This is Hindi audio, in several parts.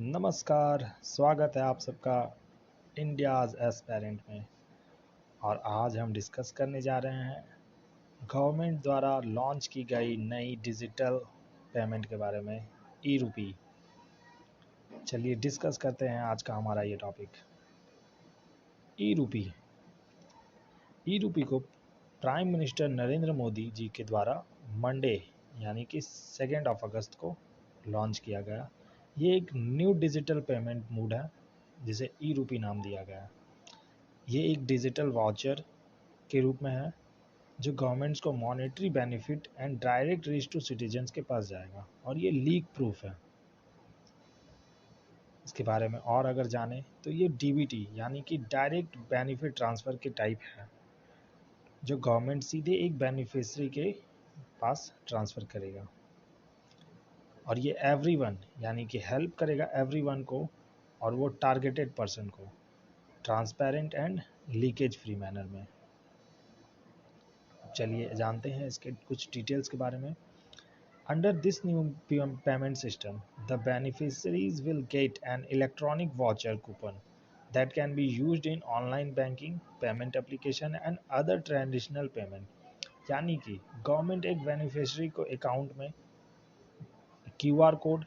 नमस्कार, स्वागत है आप सबका इंडियाज़ एस्पेरेंट में। और आज हम डिस्कस करने जा रहे हैं गवर्नमेंट द्वारा लॉन्च की गई नई डिजिटल पेमेंट के बारे में, ई रूपी। चलिए डिस्कस करते हैं आज का हमारा ये टॉपिक, ई रूपी। ई रूपी को प्राइम मिनिस्टर नरेंद्र मोदी जी के द्वारा मंडे यानी कि 2 अगस्त को लॉन्च किया गया। ये एक न्यू डिजिटल पेमेंट मोड है जिसे ई रूपी नाम दिया गया है। ये एक डिजिटल वाउचर के रूप में है जो गवर्नमेंट्स को monetary benefit and direct reach to citizens के पास जाएगा, और ये लीक प्रूफ है। इसके बारे में और अगर जाने तो ये डीबीटी यानी कि डायरेक्ट बेनिफिट ट्रांसफ़र के टाइप है, जो गवर्नमेंट सीधे एक बेनिफिशरी के पास ट्रांसफ़र करेगा, और ये एवरीवन यानी कि हेल्प करेगा एवरीवन को, और वो टारगेटेड पर्सन को, transparent and leakage free manner में। चलिए जानते हैं इसके कुछ डिटेल्स के बारे में। Under this new payment system, the beneficiaries will get an electronic voucher coupon that can be used in online banking, payment application and other traditional payment। यानी कि गवर्नमेंट एक बेनिफिशरी को अकाउंट में क्यूआर कोड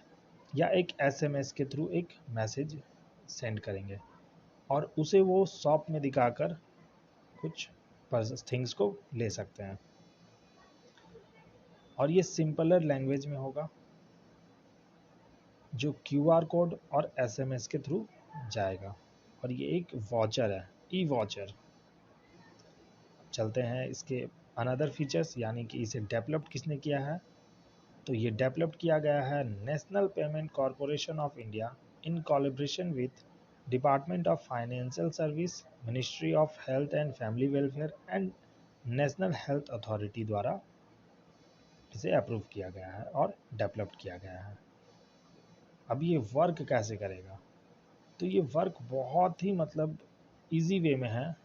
या एक एसएमएस के थ्रू एक मैसेज सेंड करेंगे, और उसे वो शॉप में दिखाकर कुछ थिंग्स को ले सकते हैं, और ये सिंपलर लैंग्वेज में होगा जो क्यूआर कोड और एसएमएस के थ्रू जाएगा, और ये एक वाउचर है, ई वाउचर। चलते हैं इसके अनदर फीचर्स, यानी कि इसे डेवलप्ड किसने किया है। तो ये डेवलप्ड किया गया है national payment corporation of India in collaboration with department of financial service, ministry of health and family welfare and national health authority द्वारा इसे अप्रूव किया गया है और डेवलप्ड किया गया है। अब ये वर्क कैसे करेगा, तो ये वर्क बहुत ही इजी वे में है,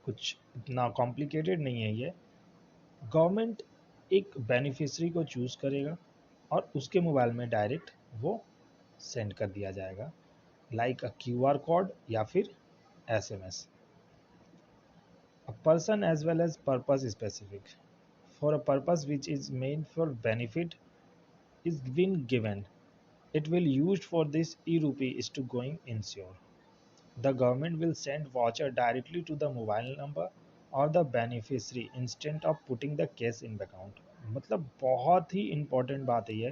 कुछ इतना कॉम्प्लिकेटेड नहीं है। ये गवर्नमेंट एक बेनिफिशरी को चूज़ करेगा और उसके मोबाइल में डायरेक्ट वो सेंड कर दिया जाएगा, लाइक अ क्यूआर कोड या फिर SMS. A person as well as purpose specific for a purpose which is made for benefit is been given, it will used for this e-rupee is to going ensure the government will send voucher directly to the mobile number or the beneficiary instead of putting the cash in the account। बहुत ही इम्पोर्टेंट बात है ये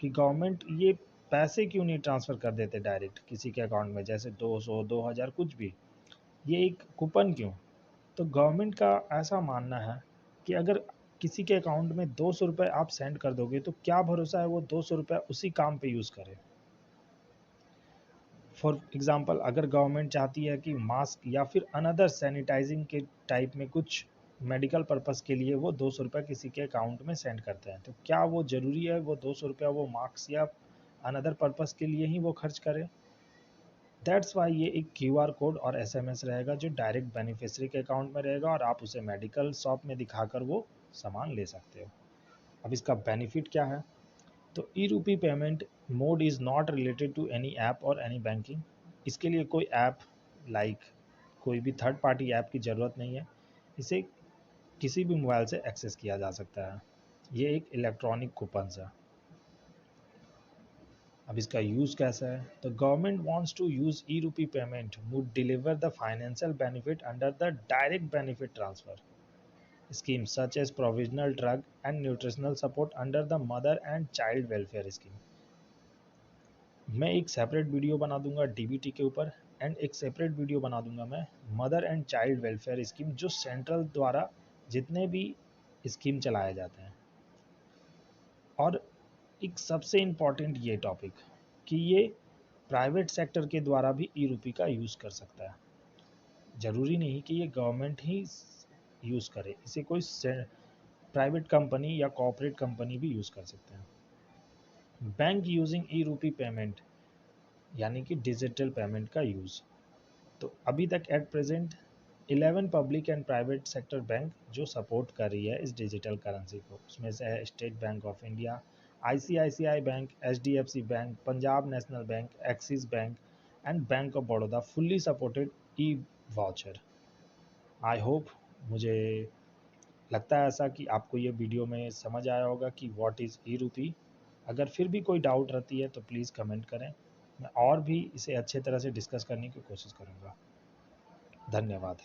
कि गवर्नमेंट ये पैसे क्यों नहीं ट्रांसफ़र कर देते डायरेक्ट किसी के अकाउंट में, जैसे 200 2000 कुछ भी, ये एक कूपन क्यों। तो गवर्नमेंट का ऐसा मानना है कि अगर किसी के अकाउंट में 200 रुपये आप सेंड कर दोगे तो क्या भरोसा है वो 200 रुपये उसी काम पे यूज़ करे। फॉर एग्ज़ाम्पल, अगर गवर्नमेंट चाहती है कि मास्क या फिर अनदर सैनिटाइजिंग के टाइप में कुछ मेडिकल पर्पस के लिए वो 200 रुपये किसी के अकाउंट में सेंड करते हैं, तो क्या वो ज़रूरी है वो 200 रुपया वो मास्क या अनदर पर्पस के लिए ही वो खर्च करे। दैट्स वाई ये एक क्यूआर कोड और एसएमएस रहेगा जो डायरेक्ट बेनिफिशरी के अकाउंट में रहेगा, और आप उसे मेडिकल शॉप में दिखाकर वो सामान ले सकते हो। अब इसका बेनिफिट क्या है, तो e RUPI payment mode is not related to any app और एनी बैंकिंग। इसके लिए कोई ऐप कोई भी थर्ड पार्टी ऐप की ज़रूरत नहीं है, इसे किसी भी मोबाइल से एक्सेस किया जा सकता है। ये एक इलेक्ट्रॉनिक कूपन्स है। अब इसका यूज़ कैसा है, तो government wants to use e RUPI payment would deliver the financial benefit under the direct benefit transfer scheme such as provisional drug and nutritional support under the mother and child welfare scheme. मैं एक सेपरेट वीडियो बना दूंगा डीबीटी के ऊपर, एंड एक सेपरेट वीडियो बना दूंगा मैं mother and child welfare scheme, जो सेंट्रल द्वारा जितने भी स्कीम चलाए जाते हैं। और एक सबसे इम्पॉर्टेंट ये टॉपिक कि ये प्राइवेट सेक्टर के द्वारा भी ई रूपी का यूज़ कर सकता है। ज़रूरी नहीं कि ये गवर्नमेंट ही यूज़ करे, इसे कोई प्राइवेट कंपनी या कॉर्पोरेट कंपनी भी यूज़ कर सकते हैं। बैंक यूजिंग ई रूपी पेमेंट यानी कि डिजिटल पेमेंट का यूज़। तो अभी तक at present 11 public and private sector bank जो सपोर्ट कर रही है इस डिजिटल करेंसी को, उसमें से है state bank of India, ICICI bank, HDFC bank, Punjab national bank, axis bank and bank of Baroda fully supported E voucher. I hope, मुझे लगता है ऐसा कि आपको ये वीडियो में समझ आया होगा कि व्हाट इज़ ई रूपी। अगर फिर भी कोई डाउट रहती है तो प्लीज़ कमेंट करें, मैं और भी इसे अच्छे तरह से डिस्कस करने की कोशिश करूँगा। धन्यवाद।